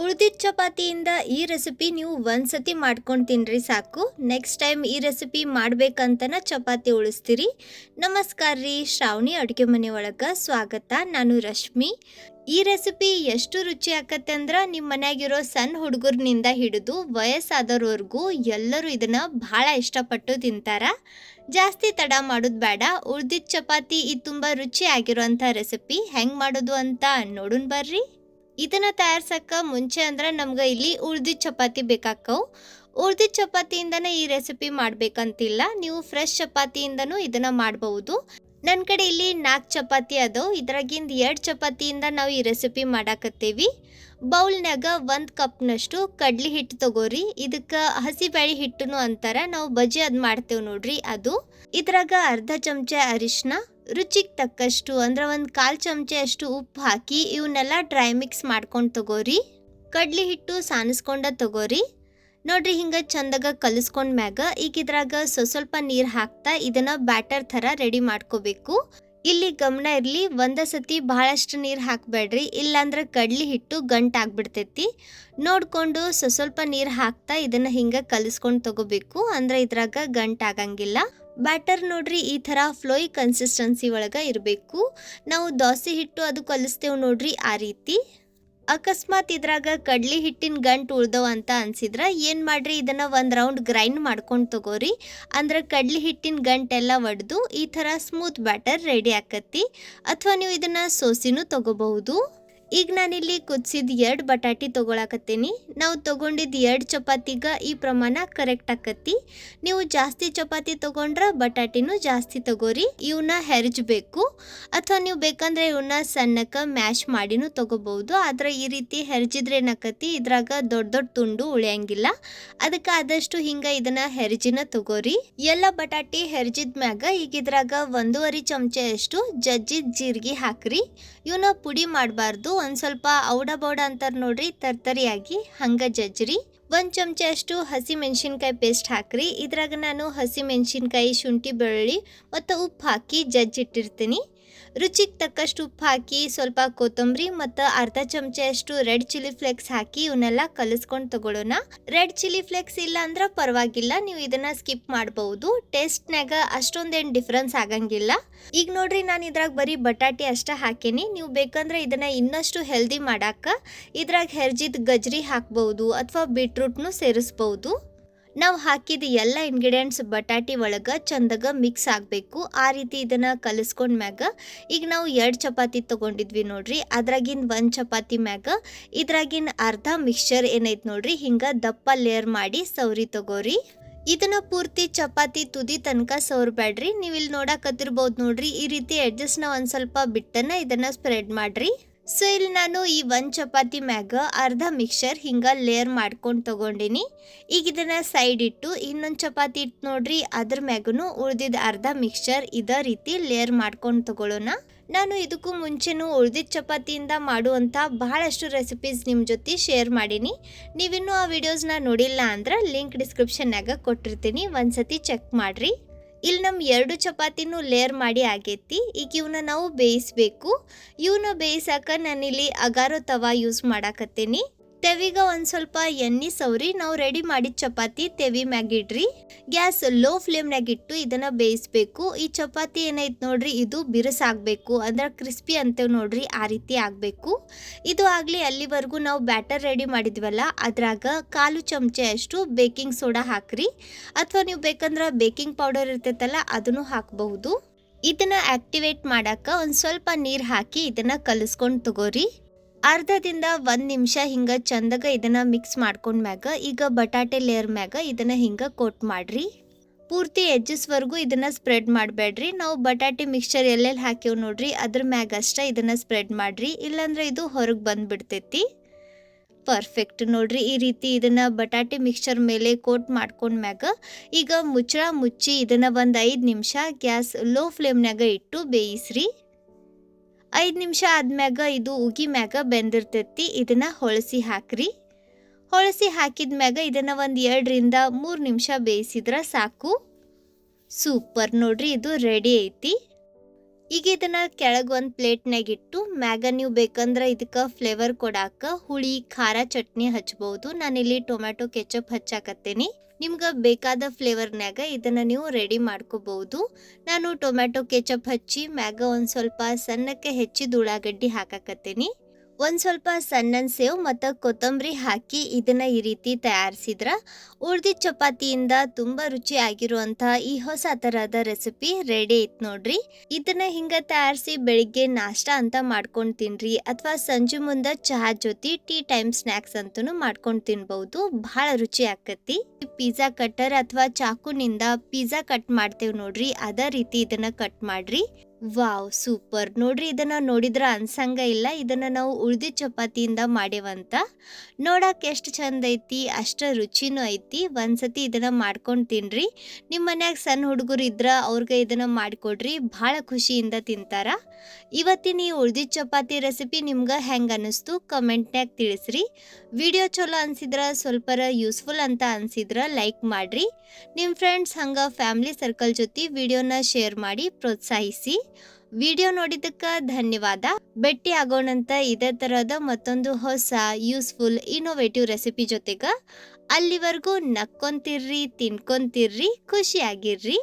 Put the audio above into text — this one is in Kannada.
ಉಳ್ದಿದ್ದ ಚಪಾತಿಯಿಂದ ಈ ರೆಸಿಪಿ ನೀವು ಒಂದ್ಸತಿ ಮಾಡ್ಕೊಂಡು ತಿನ್ರಿ ಸಾಕು. ನೆಕ್ಸ್ಟ್ ಟೈಮ್ ಈ ರೆಸಿಪಿ ಮಾಡ್ಬೇಕಂತನ ಚಪಾತಿ ಉಳಿಸ್ತೀರಿ. ನಮಸ್ಕಾರ ರೀ, ಶ್ರಾವಣಿ ಅಡುಗೆ ಮನೆ ಒಳಗೆ ಸ್ವಾಗತ. ನಾನು ರಶ್ಮಿ. ಈ ರೆಸಿಪಿ ಎಷ್ಟು ರುಚಿ ಆಕತ್ತೆ ಅಂದ್ರೆ ನಿಮ್ಮ ಮನ್ಯಾಗಿರೋ ಸಣ್ಣ ಹುಡುಗರ್ನಿಂದ ಹಿಡಿದು ವಯಸ್ಸಾದವ್ರವರೆಗೂ ಎಲ್ಲರೂ ಇದನ್ನ ಭಾಳ ಇಷ್ಟಪಟ್ಟು ತಿಂತಾರ. ಜಾಸ್ತಿ ತಡ ಮಾಡೋದು ಬೇಡ. ಉಳ್ದಿದ್ದ ಚಪಾತಿ ಇದು ತುಂಬ ರುಚಿ ಆಗಿರೋಂಥ ರೆಸಿಪಿ ಹೆಂಗೆ ಮಾಡೋದು ಅಂತ ನೋಡೋಣ ಬರ್ರಿ. ಇದನ್ನ ತಯಾರ್ಸಕ್ಕೆ ಮುಂಚೆ ಅಂದ್ರೆ ನಮ್ಗೆ ಇಲ್ಲಿ ಉಳ್ದಿದ್ದ ಚಪಾತಿ ಬೇಕಾಕ್ಕವು. ಉಳ್ದಿದ್ದ ಚಪಾತಿಯಿಂದನೇ ಈ ರೆಸಿಪಿ ಮಾಡ್ಬೇಕಂತಿಲ್ಲ, ನೀವು ಫ್ರೆಶ್ ಚಪಾತಿಯಿಂದನೂ ಇದನ್ನ ಮಾಡಬಹುದು. ನನ್ನ ಕಡೆ ಇಲ್ಲಿ 4 ಚಪಾತಿ ಅದಾವು. ಇದ್ರಾಗಿಂದ 2 ಚಪಾತಿಯಿಂದ ನಾವು ಈ ರೆಸಿಪಿ ಮಾಡಾಕತ್ತೀವಿ. ಬೌಲ್ನಾಗ 1 ಕಪ್ನಷ್ಟು ಕಡ್ಲಿ ಹಿಟ್ಟು ತಗೋರಿ. ಇದಕ್ಕೆ ಹಸಿಬೇಳೆ ಹಿಟ್ಟನು ಅಂತಾರ, ನಾವು ಬಜ್ಜಿ ಅದು ಮಾಡ್ತೇವೆ ನೋಡ್ರಿ ಅದು. ಇದ್ರಾಗ ಅರ್ಧ ಚಮಚ ಅರಿಶಿನ, ರುಚಿಗೆ ತಕ್ಕಷ್ಟು ಅಂದ್ರೆ 1/4 ಚಮಚ ಅಷ್ಟು ಉಪ್ಪು ಹಾಕಿ ಇವನ್ನೆಲ್ಲ ಡ್ರೈ ಮಿಕ್ಸ್ ಮಾಡ್ಕೊಂಡು ತಗೋರಿ. ಕಡ್ಲಿ ಹಿಟ್ಟು ಸಾನಿಸ್ಕೊಂಡ ತಗೋರಿ. ನೋಡ್ರಿ ಹಿಂಗೆ ಚಂದಾಗ ಕಲಿಸ್ಕೊಂಡ್ ಮ್ಯಾಗ ಈಗ ಇದ್ರಾಗ ಸ್ವಲ್ಪ ನೀರು ಹಾಕ್ತಾ ಇದನ್ನ ಬ್ಯಾಟರ್ ಥರ ರೆಡಿ ಮಾಡ್ಕೋಬೇಕು. ಇಲ್ಲಿ ಗಮನ ಇರಲಿ, ಒಂದೇ ಸತಿ ಬಹಳಷ್ಟು ನೀರು ಹಾಕಬೇಡ್ರಿ, ಇಲ್ಲಾಂದ್ರೆ ಕಡ್ಲಿ ಹಿಟ್ಟು ಗಂಟಾಗ್ಬಿಡ್ತೈತಿ. ನೋಡಿಕೊಂಡು ಸ್ವಲ್ಪ ನೀರು ಹಾಕ್ತಾ ಇದನ್ನ ಹಿಂಗೆ ಕಲಿಸ್ಕೊಂಡು ತಗೋಬೇಕು, ಅಂದ್ರೆ ಇದ್ರಾಗ ಗಂಟಾಗಂಗಿಲ್ಲ. ಬ್ಯಾಟರ್ ನೋಡ್ರಿ ಈ ಥರ ಫ್ಲೋಯಿ ಕನ್ಸಿಸ್ಟೆನ್ಸಿ ಒಳಗೆ ಇರಬೇಕು. ನಾವು ದೋಸೆ ಹಿಟ್ಟು ಅದು ಕಲಿಸ್ತೇವೆ ನೋಡ್ರಿ ಆ ರೀತಿ. ಅಕಸ್ಮಾತ್ ಇದ್ರಾಗ ಕಡ್ಲಿ ಹಿಟ್ಟಿನ ಗಂಟು ಉಳ್ದವ ಅಂತ ಅನ್ಸಿದ್ರ ಏನು ಮಾಡ್ರಿ, ಇದನ್ನ 1 ರೌಂಡ್ ಗ್ರೈಂಡ್ ಮಾಡ್ಕೊಂಡು ತಗೋರಿ. ಅಂದ್ರೆ ಕಡ್ಲಿ ಹಿಟ್ಟಿನ ಗಂಟೆಲ್ಲ ಒಡೆದು ಈ ಥರ ಸ್ಮೂತ್ ಬ್ಯಾಟರ್ ರೆಡಿ ಆಕತಿ. ಅಥವಾ ನೀವು ಇದನ್ನ ಸೋಸಿನೂ ತಗೋಬಹುದು. ಈಗ ನಾನಿಲ್ಲಿ ಕುದಿಸಿದ 2 ಬಟಾಟಿ ತೊಗೊಳಕತ್ತೀನಿ. ನಾವು ತೊಗೊಂಡಿದ್ದು 2 ಚಪಾತಿಗೆ ಈ ಪ್ರಮಾಣ ಕರೆಕ್ಟ್ ಆಕತಿ. ನೀವು ಜಾಸ್ತಿ ಚಪಾತಿ ತೊಗೊಂಡ್ರೆ ಬಟಾಟಿನೂ ಜಾಸ್ತಿ ತಗೋರಿ. ಇವನ್ನ ಹೆರ್ಜಬೇಕು, ಅಥವಾ ನೀವು ಬೇಕಂದ್ರೆ ಇವನ್ನ ಸಣ್ಣಕ್ಕೆ ಮ್ಯಾಶ್ ಮಾಡಿನೂ ತೊಗೋಬಹುದು. ಆದ್ರೆ ಈ ರೀತಿ ಹೆರ್ಜಿದ್ರೆ ಏನಾಕತಿ, ಇದ್ರಾಗ ದೊಡ್ಡ ದೊಡ್ಡ ತುಂಡು ಉಳಿಯಂಗಿಲ್ಲ. ಅದಕ್ಕೆ ಆದಷ್ಟು ಹಿಂಗೆ ಇದನ್ನ ಹೆರ್ಜಿನ ತಗೋರಿ. ಎಲ್ಲ ಬಟಾಟಿ ಹೆರ್ಜಿದ ಮ್ಯಾಗ ಈಗ ಇದ್ರಾಗ 1.5 ಚಮಚ ಅಷ್ಟು ಜಜ್ಜಿದ ಜೀರಿಗೆ ಹಾಕ್ರಿ. ಇವನ್ನ ಪುಡಿ ಮಾಡಬಾರ್ದು, ಒಂದು ಸ್ವಲ್ಪ ಔಡ ಬೌಡ ಅಂತಾರೆ ನೋಡ್ರಿ, ತರ್ತರಿಯಾಗಿ ಹಂಗೆ ಜಜ್ರಿ. 1 ಚಮಚ ಅಷ್ಟು ಹಸಿ ಮೆಣಸಿನ್ಕಾಯಿ ಪೇಸ್ಟ್ ಹಾಕ್ರಿ. ಇದ್ರಾಗ ನಾನು ಹಸಿ ಮೆಣಸಿನ್ಕಾಯಿ, ಶುಂಠಿ, ಬೆಳ್ಳುಳ್ಳಿ ಮತ್ತು ಉಪ್ಪು ಹಾಕಿ ಜಜ್ಜಿಟ್ಟಿರ್ತೀನಿ. ರುಚಿಗೆ ತಕ್ಕಷ್ಟು ಉಪ್ಪು ಹಾಕಿ ಸ್ವಲ್ಪ ಕೊತ್ತಂಬರಿ ಮತ್ತು ಅರ್ಧ ಚಮಚ ಅಷ್ಟು ರೆಡ್ ಚಿಲ್ಲಿ ಫ್ಲೇಕ್ಸ್ ಹಾಕಿ ಇವನ್ನೆಲ್ಲ ಕಲಿಸ್ಕೊಂಡು ತಗೊಳ್ಳೋಣ. ರೆಡ್ ಚಿಲ್ಲಿ ಫ್ಲೇಕ್ಸ್ ಇಲ್ಲ ಅಂದ್ರೆ ಪರವಾಗಿಲ್ಲ, ನೀವು ಇದನ್ನ ಸ್ಕಿಪ್ ಮಾಡಬಹುದು. ಟೇಸ್ಟ್ನಾಗ ಅಷ್ಟೊಂದೇನು ಡಿಫ್ರೆನ್ಸ್ ಆಗಂಗಿಲ್ಲ. ಈಗ ನೋಡ್ರಿ ನಾನು ಇದ್ರಾಗ ಬರೀ ಬಟಾಟಿ ಅಷ್ಟೇ ಹಾಕೇನಿ. ನೀವು ಬೇಕಂದ್ರೆ ಇದನ್ನ ಇನ್ನಷ್ಟು ಹೆಲ್ದಿ ಮಾಡಾಕ ಇದ್ರಾಗ ಹೆರ್ಜಿದ ಗಜ್ರಿ ಹಾಕ್ಬಹುದು ಅಥವಾ ಬೀಟ್ರೂಟ್ನು ಸೇರಿಸ್ಬಹುದು. ನಾವು ಹಾಕಿದ ಎಲ್ಲ ಇಂಗ್ರೀಡಿಯೆಂಟ್ಸ್ ಬಟಾಟಿ ಒಳಗೆ ಚಂದಾಗ ಮಿಕ್ಸ್ ಆಗಬೇಕು. ಆ ರೀತಿ ಇದನ್ನು ಕಲಿಸ್ಕೊಂಡ್ ಮ್ಯಾಗ ಈಗ ನಾವು 2 ಚಪಾತಿ ತೊಗೊಂಡಿದ್ವಿ ನೋಡ್ರಿ, ಅದ್ರಾಗಿನ 1 ಚಪಾತಿ ಮ್ಯಾಗ ಇದ್ರಾಗಿನ ಅರ್ಧ ಮಿಕ್ಸ್ಚರ್ ಏನೈತೆ ನೋಡ್ರಿ ಹಿಂಗೆ ದಪ್ಪ ಲೇಯರ್ ಮಾಡಿ ಸೌರಿ ತಗೋರಿ. ಇದನ್ನ ಪೂರ್ತಿ ಚಪಾತಿ ತುದಿ ತನಕ ಸೌರ್ಬೇಡ್ರಿ. ನೀವು ಇಲ್ಲಿ ನೋಡಕತ್ತಿರ್ಬೋದು ನೋಡ್ರಿ, ಈ ರೀತಿ ಎಡ್ಜಸ್ಟ್ನ ಒಂದು ಸ್ವಲ್ಪ ಬಿಟ್ಟನ ಇದನ್ನ ಸ್ಪ್ರೆಡ್ ಮಾಡ್ರಿ. ಸೊ ಇಲ್ಲಿ ನಾನು ಈ 1 ಚಪಾತಿ ಮ್ಯಾಗ ಅರ್ಧ ಮಿಕ್ಸ್ಚರ್ ಹಿಂಗೆ ಲೇಯರ್ ಮಾಡ್ಕೊಂಡು ತೊಗೊಂಡಿನಿ. ಈಗ ಇದನ್ನು ಸೈಡ್ ಇಟ್ಟು ಇನ್ನೊಂದು ಚಪಾತಿ ಇಟ್ಟು ನೋಡ್ರಿ, ಅದ್ರ ಮ್ಯಾಗೂ ಉಳ್ದಿದ್ದ ಅರ್ಧ ಮಿಕ್ಸ್ಚರ್ ಇದೇ ರೀತಿ ಲೇಯರ್ ಮಾಡ್ಕೊಂಡು ತಗೊಳ್ಳೋಣ. ನಾನು ಇದಕ್ಕೂ ಮುಂಚೆನೂ ಉಳ್ದಿದ್ದ ಚಪಾತಿಯಿಂದ ಮಾಡುವಂಥ ಬಹಳಷ್ಟು ರೆಸಿಪೀಸ್ ನಿಮ್ಮ ಜೊತೆ ಶೇರ್ ಮಾಡೀನಿ. ನೀವಿನ್ನೂ ಆ ವಿಡಿಯೋಸ್ನ ನೋಡಿಲ್ಲ ಅಂದ್ರೆ ಲಿಂಕ್ ಡಿಸ್ಕ್ರಿಪ್ಷನ್ನಾಗ ಕೊಟ್ಟಿರ್ತೀನಿ, ಒಂದ್ಸತಿ ಚೆಕ್ ಮಾಡಿರಿ. ಇಲ್ಲಿ ನಮ್ಮ 2 ಚಪಾತಿನೂ ಲೇಯರ್ ಮಾಡಿ ಆಗೈತಿ. ಈಗ ಇವನ್ನ ನಾವು ಬೇಯಿಸ್ಬೇಕು. ಇವನ್ನ ಬೇಯಿಸಾಕ ನಾನಿಲ್ಲಿ ಅಗಾರೋ ತವಾ ಯೂಸ್ ಮಾಡಾಕತ್ತೀನಿ. ತೆವಿಗ ಒಂದು ಸ್ವಲ್ಪ ಎಣ್ಣೆ ಸೌರಿ ನಾವು ರೆಡಿ ಮಾಡಿದ ಚಪಾತಿ ತೆವಿ ಮ್ಯಾಗಿಡ್ರಿ. ಗ್ಯಾಸ್ ಲೋ ಫ್ಲೇಮ್ನಾಗಿಟ್ಟು ಇದನ್ನ ಬೇಯಿಸ್ಬೇಕು. ಈ ಚಪಾತಿ ಏನೈತೆ ನೋಡ್ರಿ, ಇದು ಬಿರುಸಾಗಬೇಕು, ಅಂದ್ರೆ ಕ್ರಿಸ್ಪಿ ಅಂತೇವೆ ನೋಡ್ರಿ, ಆ ರೀತಿ ಆಗಬೇಕು. ಇದು ಆಗಲಿ ಅಲ್ಲಿವರೆಗೂ ನಾವು ಬ್ಯಾಟರ್ ರೆಡಿ ಮಾಡಿದ್ವಲ್ಲ, ಅದ್ರಾಗ 1/4 ಚಮಚ ಅಷ್ಟು ಬೇಕಿಂಗ್ ಸೋಡಾ ಹಾಕ್ರಿ. ಅಥವಾ ನೀವು ಬೇಕಂದ್ರೆ ಬೇಕಿಂಗ್ ಪೌಡರ್ ಇರ್ತೈತಲ್ಲ ಅದನ್ನು ಹಾಕಬಹುದು. ಇದನ್ನ ಆಕ್ಟಿವೇಟ್ ಮಾಡಾಕ ಒಂದು ಸ್ವಲ್ಪ ನೀರು ಹಾಕಿ ಇದನ್ನ ಕಲಿಸ್ಕೊಂಡು ತಗೋರಿ. ಅರ್ಧದಿಂದ 1 ನಿಮಿಷ ಹಿಂಗೆ ಚಂದಾಗ ಇದನ್ನ ಮಿಕ್ಸ್ ಮಾಡ್ಕೊಂಡ್ ಮ್ಯಾಗ ಈಗ ಬಟಾಟೆ ಲೇಯರ್ ಮ್ಯಾಗ ಇದನ್ನ ಹಿಂಗೆ ಕೋಟ್ ಮಾಡ್ರಿ. ಪೂರ್ತಿ ಎಡ್ಜಸ್ವರೆಗೂ ಇದನ್ನ ಸ್ಪ್ರೆಡ್ ಮಾಡಬೇಡ್ರಿ. ನಾವು ಬಟಾಟೆ ಮಿಕ್ಸ್ಚರ್ ಎಲ್ಲೆಲ್ಲಿ ಹಾಕಿವ್ ನೋಡ್ರಿ ಅದ್ರ ಮ್ಯಾಗ ಅಷ್ಟೇ ಇದನ್ನ ಸ್ಪ್ರೆಡ್ ಮಾಡ್ರಿ, ಇಲ್ಲಾಂದ್ರೆ ಇದು ಹೊರಗೆ ಬಂದ್ಬಿಡ್ತೈತಿ. ಪರ್ಫೆಕ್ಟ್ ನೋಡ್ರಿ, ಈ ರೀತಿ ಇದನ್ನ ಬಟಾಟೆ ಮಿಕ್ಸ್ಚರ್ ಮೇಲೆ ಕೋಟ್ ಮಾಡ್ಕೊಂಡ್ ಮ್ಯಾಗ ಈಗ ಮುಚ್ಚಳ ಮುಚ್ಚಿ ಇದನ್ನ ಒಂದು 5 ನಿಮಿಷ ಗ್ಯಾಸ್ ಲೋ ಫ್ಲೇಮ್ನಾಗ ಇಟ್ಟು ಬೇಯಿಸ್ರಿ. 5 ನಿಮಿಷ ಆದ್ಮ್ಯಾಗ ಇದು ಉಗಿ ಮ್ಯಾಗ ಬೆಂದಿರ್ತೈತಿ. ಇದನ್ನ ಹೊಳಸಿ ಹಾಕ್ರಿ. ಹೊಳಸಿ ಹಾಕಿದ ಮ್ಯಾಗ ಇದನ್ನ ಒಂದು 2 ರಿಂದ 3 ನಿಮಿಷ ಬೇಯಿಸಿದ್ರೆ ಸಾಕು. ಸೂಪರ್ ನೋಡ್ರಿ, ಇದು ರೆಡಿ ಐತಿ. ಈಗ ಇದನ್ನ ಕೆಳಗೆ ಒಂದು ಪ್ಲೇಟ್ನಾಗ ಇಟ್ಟು ಮ್ಯಾಗ ನೀವು ಬೇಕಂದ್ರೆ ಇದಕ್ಕೆ ಫ್ಲೇವರ್ ಕೊಡಾಕ ಹುಳಿ ಖಾರ ಚಟ್ನಿ ಹಚ್ಬೋದು. ನಾನಿಲ್ಲಿ ಟೊಮ್ಯಾಟೊ ಕೆಚಪ್ ಹಚ್ಚಾಕತ್ತೇನಿ. ನಿಮ್ಗೆ ಬೇಕಾದ ಫ್ಲೇವರ್ನಾಗ ಇದನ್ನ ನೀವು ರೆಡಿ ಮಾಡ್ಕೋಬಹುದು. ನಾನು ಟೊಮ್ಯಾಟೊ ಕೆಚಪ್ ಹಚ್ಚಿ ಮ್ಯಾಗ ಒಂದು ಸ್ವಲ್ಪ ಸಣ್ಣಕ್ಕೆ ಹೆಚ್ಚಿದ ಉಳ್ಳಾಗಡ್ಡಿ ಹಾಕಾಕತ್ತೇನಿ. ಒಂದು ಸ್ವಲ್ಪ ಸಣ್ಣ ಸೇವ್ ಮತ್ತು ಕೊತ್ತಂಬರಿ ಹಾಕಿ ಇದನ್ನ ಈ ರೀತಿ ತಯಾರಿಸಿದ್ರ ಉಳ್ದಿದ್ದ ಚಪಾತಿಯಿಂದ ತುಂಬ ರುಚಿ ಆಗಿರುವಂಥ ಈ ಹೊಸ ಥರದ ರೆಸಿಪಿ ರೆಡಿ ಐತ್ ನೋಡ್ರಿ. ಇದನ್ನ ಹಿಂಗೆ ತಯಾರಿಸಿ ಬೆಳಿಗ್ಗೆ ನಾಷ್ಟ ಅಂತ ಮಾಡ್ಕೊಂಡು ತಿನ್ರಿ, ಅಥವಾ ಸಂಜೆ ಮುಂದೆ ಚಹಾ ಜೊತೆ ಟೀ ಟೈಮ್ ಸ್ನ್ಯಾಕ್ಸ್ ಅಂತೂ ಮಾಡ್ಕೊಂಡು ತಿನ್ಬಹುದು. ಭಾಳ ರುಚಿ ಆಕತಿ. ಪಿಜ್ಜಾ ಕಟ್ಟರ್ ಅಥವಾ ಚಾಕುನಿಂದ ಪಿಜ್ಜಾ ಕಟ್ ಮಾಡ್ತೇವೆ ನೋಡ್ರಿ, ಅದೇ ರೀತಿ ಇದನ್ನ ಕಟ್ ಮಾಡ್ರಿ. ವಾವ್, ಸೂಪರ್ ನೋಡ್ರಿ. ಇದನ್ನ ನೋಡಿದ್ರ ಅನ್ಸಂಗ ಇಲ್ಲ ಇದನ್ನ ನಾವು ಉಳ್ದಿದ್ದ ಚಪಾತಿಯಿಂದ ಮಾಡೇವಂತ. ನೋಡಕ್ಕೆ ಎಷ್ಟು ಚಂದ ಐತಿ, ಅಷ್ಟ ರುಚಿನೂ ಐತಿ. ಒಂದ್ಸತಿ ಇದನ್ನ ಮಾಡ್ಕೊಂಡು ತಿನ್ರಿ. ನಿಮ್ಮ ಮನ್ಯಾಗ ಸಣ್ಣ ಹುಡುಗರು ಇದ್ರ ಅವ್ರಿಗೆ ಇದನ್ನ ಮಾಡಿಕೊಡ್ರಿ, ಭಾಳ ಖುಷಿಯಿಂದ ತಿಂತಾರ. ಇವತ್ತಿನ ಈ ಉಳ್ದಿದ್ದ ಚಪಾತಿ ರೆಸಿಪಿ ನಿಮ್ಗೆ ಹೆಂಗೆ ಅನ್ನಿಸ್ತು ಕಮೆಂಟ್ನ್ಯಾಗ ತಿಳಿಸ್ರಿ. ವಿಡಿಯೋ ಚಲೋ ಅನ್ಸಿದ್ರ ಸ್ವಲ್ಪರ ಯೂಸ್ಫುಲ್ ಅಂತ ಅನ್ಸಿದ್ರ ಲೈಕ್ ಮಾಡ್ರಿ. ನಿಮ್ಮ ಫ್ರೆಂಡ್ಸ್ ಹಂಗೆ ಫ್ಯಾಮಿಲಿ ಸರ್ಕಲ್ ಜೊತೆ ವಿಡಿಯೋನ ಶೇರ್ ಮಾಡಿ ಪ್ರೋತ್ಸಾಹಿಸಿ. ವಿಡಿಯೋ ನೋಡಿದ್ದಕ್ಕೆ ಧನ್ಯವಾದ. ಭೇಟಿ ಆಗೋಣಂತ ಇದೇ ಥರದ ಮತ್ತೊಂದು ಹೊಸ ಯೂಸ್ಫುಲ್ ಇನೋವೇಟಿವ್ ರೆಸಿಪಿ ಜೊತೆಗೆ. ಅಲ್ಲಿವರೆಗೂ ನಕ್ಕೊಂತಿರ್ರಿ, ತಿನ್ಕೊಂತಿರ್ರಿ, ಖುಷಿಯಾಗಿರ್ರಿ.